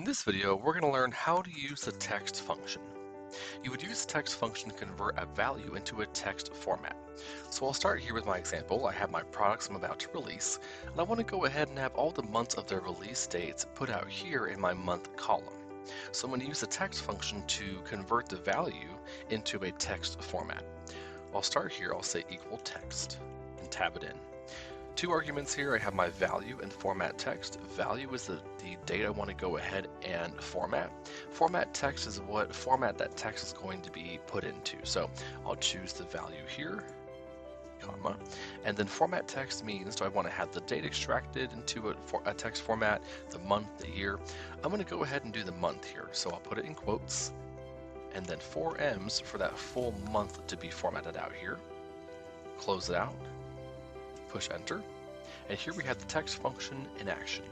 this video, we're going to learn how to use the text function. You would use the text function to convert a value into a text format. So I'll start here with my example. I have my products I'm about to release, and I want to go ahead and have all the months of their release dates put out here in my month column. So I'm going to use the text function to convert the value into a text format. I'll start here, I'll say equal text and tab it in. Two arguments here. I have my value and format text. Value is the data I want to go ahead and format. Format text is what format that text is going to be put into. So I'll choose the value here, comma, and then format text means do I want to have the date extracted into a text format, the month, the year. I'm going to go ahead and do the month here. So I'll put it in quotes and then 4 M's for that full month to be formatted out here. Close it out. Push enter, and here we have the text function in action.